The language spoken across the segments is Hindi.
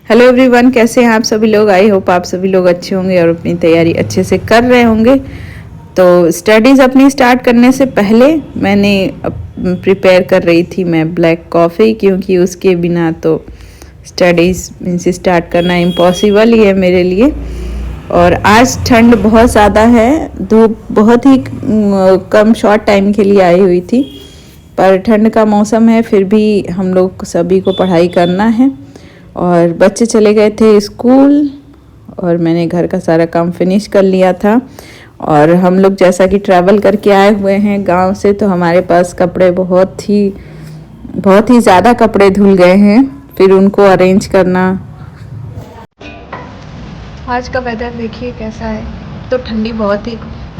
हेलो एवरीवन, कैसे हैं आप सभी लोग। आई होप आप सभी लोग अच्छे होंगे और अपनी तैयारी अच्छे से कर रहे होंगे। तो स्टडीज़ अपनी स्टार्ट करने से पहले मैंने प्रिपेयर कर रही थी मैं ब्लैक कॉफ़ी, क्योंकि उसके बिना तो स्टडीज़ मीन्स स्टार्ट करना इम्पॉसिबल ही है मेरे लिए। और आज ठंड बहुत ज़्यादा है, धूप बहुत ही कम शॉर्ट टाइम के लिए आई हुई थी, पर ठंड का मौसम है, फिर भी हम लोग सभी को पढ़ाई करना है। और बच्चे चले गए थे स्कूल और मैंने घर का सारा काम फिनिश कर लिया था। और हम लोग जैसा कि ट्रैवल करके आए हुए हैं गांव से, तो हमारे पास कपड़े बहुत ही ज़्यादा कपड़े धुल गए हैं, फिर उनको अरेंज करना। आज का वेदर देखिए कैसा है। तो ठंडी बहुत ही,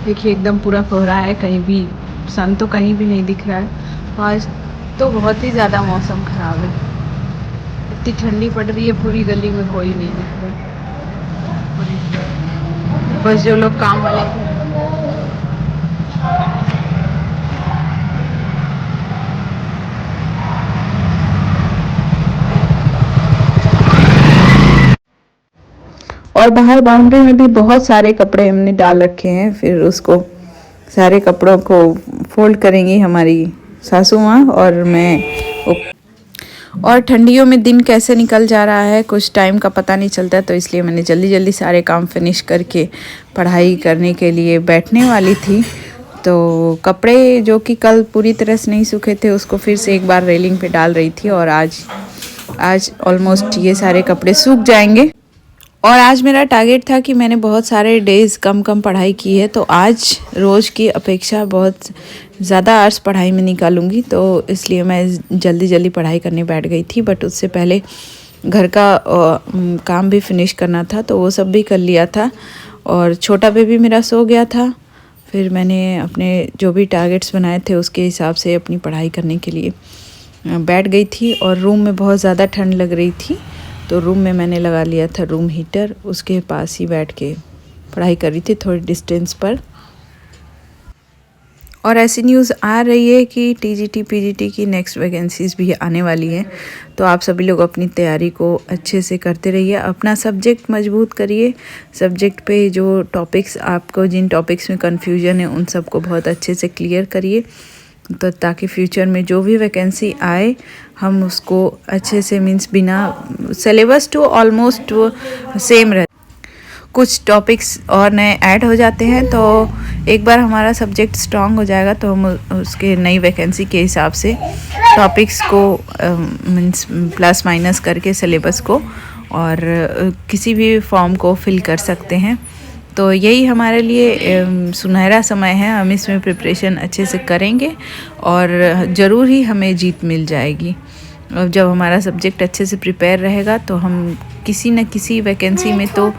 देखिए एकदम पूरा कोहरा है, कहीं भी सन तो कहीं भी नहीं दिख रहा है। आज तो बहुत ही ज़्यादा मौसम ख़राब है, इतनी ठंडी पड़ रही है, पूरी गली में कोई नहीं दिख रहा। बस जो लोग काम वाले हैं। और बाहर बाउंड्री में भी बहुत सारे कपड़े हमने डाल रखे हैं, फिर उसको सारे कपड़ों को फोल्ड करेंगी हमारी सासू माँ और मैं। और ठंडियों में दिन कैसे निकल जा रहा है कुछ टाइम का पता नहीं चलता, तो इसलिए मैंने जल्दी जल्दी सारे काम फिनिश करके पढ़ाई करने के लिए बैठने वाली थी। तो कपड़े जो कि कल पूरी तरह से नहीं सूखे थे, उसको फिर से एक बार रेलिंग पे डाल रही थी, और आज ऑलमोस्ट ये सारे कपड़े सूख जाएंगे। और आज मेरा टारगेट था कि मैंने बहुत सारे डेज़ कम पढ़ाई की है, तो आज रोज़ की अपेक्षा बहुत ज़्यादा आवर्स पढ़ाई में निकालूंगी, तो इसलिए मैं जल्दी जल्दी पढ़ाई करने बैठ गई थी। बट उससे पहले घर का काम भी फिनिश करना था, तो वो सब भी कर लिया था। और छोटा बेबी मेरा सो गया था। फिर मैंने अपने जो भी टारगेट्स बनाए थे उसके हिसाब से अपनी पढ़ाई करने के लिए बैठ गई थी। और रूम में बहुत ज़्यादा ठंड लग रही थी, तो रूम में मैंने लगा लिया था रूम हीटर, उसके पास ही बैठ के पढ़ाई कर रही थी थोड़ी डिस्टेंस पर। और ऐसी न्यूज़ आ रही है कि टीजीटी पीजीटी की नेक्स्ट वैकेंसीज़ भी आने वाली हैं, तो आप सभी लोग अपनी तैयारी को अच्छे से करते रहिए, अपना सब्जेक्ट मजबूत करिए। सब्जेक्ट पे जो टॉपिक्स आपको जिन टॉपिक्स में कन्फ्यूजन है उन सबको बहुत अच्छे से क्लियर करिए, तो ताकि फ्यूचर में जो भी वैकेंसी आए हम उसको अच्छे से मीन्स बिना सिलेबस तो ऑलमोस्ट सेम रहे, कुछ टॉपिक्स और नए ऐड हो जाते हैं, तो एक बार हमारा सब्जेक्ट स्ट्रांग हो जाएगा तो हम उसके नई वैकेंसी के हिसाब से टॉपिक्स को मीन्स प्लस माइनस करके सिलेबस को और किसी भी फॉर्म को फिल कर सकते हैं। तो यही हमारे लिए सुनहरा समय है, हम इसमें प्रिपरेशन अच्छे से करेंगे और ज़रूर ही हमें जीत मिल जाएगी। और जब हमारा सब्जेक्ट अच्छे से प्रिपेयर रहेगा तो हम किसी न किसी वैकेंसी में तो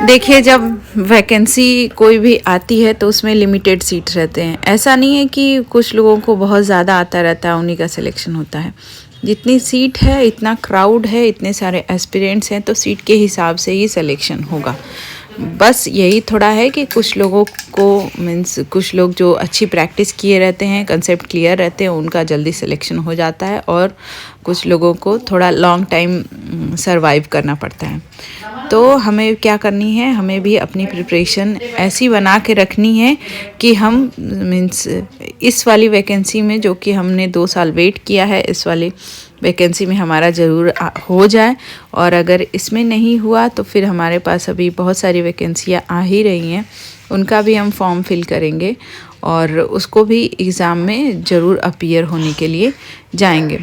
देखिए, जब वैकेंसी कोई भी आती है तो उसमें लिमिटेड सीट रहते हैं। ऐसा नहीं है कि कुछ लोगों को बहुत ज़्यादा आता रहता है, उन्हीं का सिलेक्शन होता है। जितनी सीट है, इतना क्राउड है, इतने सारे एस्पिरेंट्स हैं, तो सीट के हिसाब से ही सिलेक्शन होगा। बस यही थोड़ा है कि कुछ लोगों को मीन्स कुछ लोग जो अच्छी प्रैक्टिस किए रहते हैं, कंसेप्ट क्लियर रहते हैं, उनका जल्दी सिलेक्शन हो जाता है, और कुछ लोगों को थोड़ा लॉन्ग टाइम सरवाइव करना पड़ता है। तो हमें क्या करनी है, हमें भी अपनी प्रिपरेशन ऐसी बना के रखनी है कि हम मीन्स इस वाली वैकेंसी में जो कि हमने 2 साल वेट किया है, इस वाली वैकेंसी में हमारा ज़रूर हो जाए। और अगर इसमें नहीं हुआ तो फिर हमारे पास अभी बहुत सारी वैकेंसियाँ आ ही रही हैं, उनका भी हम फॉर्म फिल करेंगे और उसको भी एग्ज़ाम में ज़रूर अपीयर होने के लिए जाएंगे।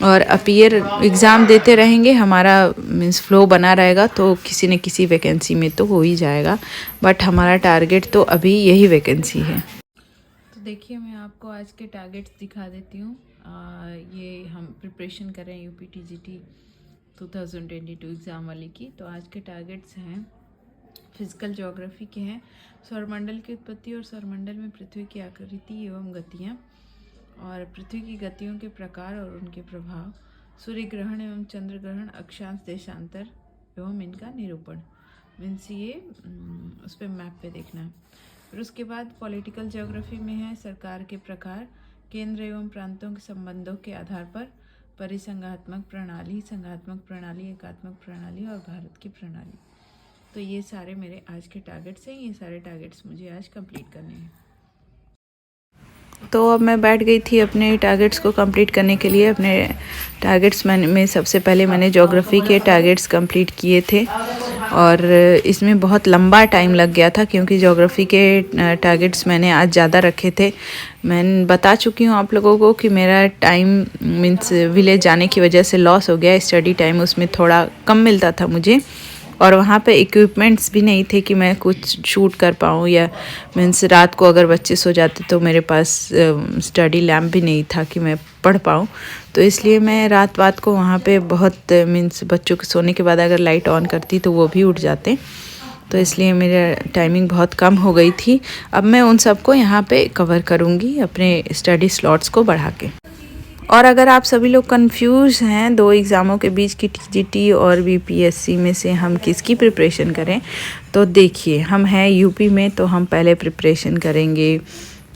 और अपीयर एग्ज़ाम देते रहेंगे, हमारा मीन्स फ्लो बना रहेगा, तो किसी न किसी वैकेंसी में तो हो ही जाएगा। बट हमारा टारगेट तो अभी यही वैकेंसी है। तो देखिए, मैं आपको आज के टारगेट्स दिखा देती हूँ। ये हम प्रिपरेशन कर रहे हैं यूपी टीजीटी 2022 एग्ज़ाम वाले की। तो आज के टारगेट्स हैं, फिजिकल ज्योग्राफी के हैं, सौरमंडल की उत्पत्ति और सौरमंडल में पृथ्वी की आकृति एवं गतियाँ, और पृथ्वी की गतियों के प्रकार और उनके प्रभाव, सूर्य ग्रहण एवं चंद्र ग्रहण, अक्षांश देशांतर एवं इनका निरूपण। मीन्स ये उस पर मैप पे देखना है। फिर उसके बाद पॉलिटिकल ज्योग्राफी में है सरकार के प्रकार, केंद्र एवं प्रांतों के संबंधों के आधार पर परिसंघात्मक प्रणाली, संघात्मक प्रणाली, एकात्मक प्रणाली और भारत की प्रणाली। तो ये सारे मेरे आज के टारगेट्स हैं। ये सारे टारगेट्स मुझे आज कंप्लीट करने हैं। तो अब मैं बैठ गई थी अपने टारगेट्स को कंप्लीट करने के लिए। अपने टारगेट्स में सबसे पहले मैंने ज्योग्राफी के टारगेट्स कंप्लीट किए थे और इसमें बहुत लंबा टाइम लग गया था क्योंकि ज्योग्राफी के टारगेट्स मैंने आज ज़्यादा रखे थे। मैं बता चुकी हूँ आप लोगों को कि मेरा टाइम मीन्स विलेज जाने की वजह से लॉस हो गया। स्टडी टाइम उसमें थोड़ा कम मिलता था मुझे और वहाँ पे इक्विपमेंट्स भी नहीं थे कि मैं कुछ शूट कर पाऊँ, या मीन्स रात को अगर बच्चे सो जाते तो मेरे पास स्टडी लैम्प भी नहीं था कि मैं पढ़ पाऊँ। तो इसलिए मैं रात को वहाँ पे बहुत मीन्स बच्चों के सोने के बाद अगर लाइट ऑन करती तो वो भी उठ जाते, तो इसलिए मेरा टाइमिंग बहुत कम हो गई थी। अब मैं उन सबको यहाँ पे कवर करूँगी अपने स्टडी स्लॉट्स को बढ़ा के। और अगर आप सभी लोग कंफ्यूज हैं दो एग्ज़ामों के बीच की टीजीटी और बीपीएससी में से हम किसकी प्रिपरेशन करें, तो देखिए हम हैं यूपी में, तो हम पहले प्रिपरेशन करेंगे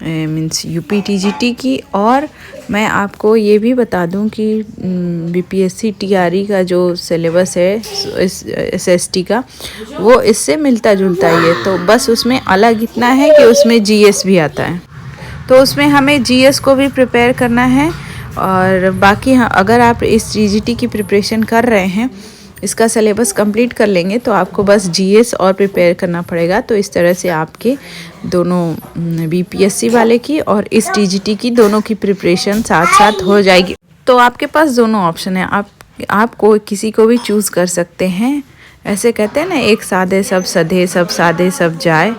मीन्स यूपी टीजीटी की। और मैं आपको ये भी बता दूं कि बीपीएससी टीआरई का जो सिलेबस है एसएसटी का, वो इससे मिलता जुलता ही है। तो बस उसमें अलग इतना है कि उसमें जीएस भी आता है, तो उसमें हमें जीएस को भी प्रिपेयर करना है। और बाकी हाँ, अगर आप इस टीजीटी की प्रिपरेशन कर रहे हैं, इसका सिलेबस कंप्लीट कर लेंगे तो आपको बस जीएस और प्रिपेयर करना पड़ेगा। तो इस तरह से आपके दोनों बीपीएससी वाले की और इस टीजीटी की दोनों की प्रिपरेशन साथ साथ हो जाएगी। तो आपके पास दोनों ऑप्शन है, आपको किसी को भी चूज़ कर सकते हैं। ऐसे कहते हैं ना, एक साधे सब सधे, सब साधे सब जाए।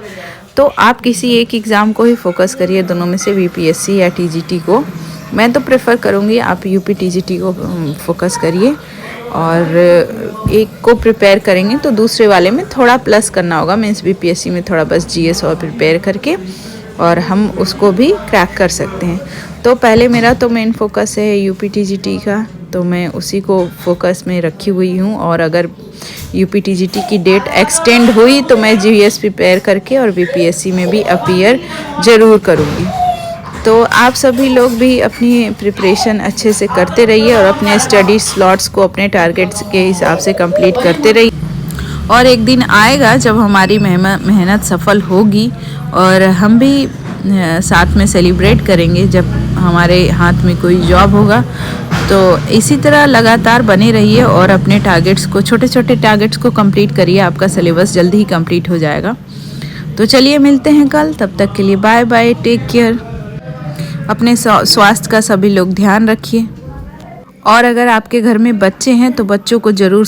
तो आप किसी एक एग्ज़ाम को ही फोकस करिए, दोनों में से बीपीएससी या टीजीटी को। मैं तो प्रेफर करूँगी आप यूपी टीजीटी को फोकस करिए, और एक को प्रिपेयर करेंगे तो दूसरे वाले में थोड़ा प्लस करना होगा। मीन्स बीपीएससी में थोड़ा बस जीएस और प्रिपेयर करके और हम उसको भी क्रैक कर सकते हैं। तो पहले मेरा तो मेन फोकस है यूपी टीजीटी का, तो मैं उसी को फोकस में रखी हुई हूँ। और अगर यूपी टीजीटी की डेट एक्सटेंड हुई तो मैं जीएस प्रिपेयर करके और बीपीएससी में भी अपीयर ज़रूर करूँगी। तो आप सभी लोग भी अपनी प्रिपरेशन अच्छे से करते रहिए और अपने स्टडी स्लॉट्स को अपने टारगेट्स के हिसाब से कंप्लीट करते रहिए। और एक दिन आएगा जब हमारी मेहनत सफल होगी और हम भी साथ में सेलिब्रेट करेंगे जब हमारे हाथ में कोई जॉब होगा। तो इसी तरह लगातार बने रहिए और अपने टारगेट्स को, छोटे छोटे टारगेट्स को कंप्लीट करिए। आपका सिलेबस जल्दी ही कंप्लीट हो जाएगा। तो चलिए मिलते हैं कल, तब तक के लिए बाय बाय, टेक केयर। अपने स्वास्थ्य का सभी लोग ध्यान रखिए। और अगर आपके घर में बच्चे हैं तो बच्चों को ज़रूर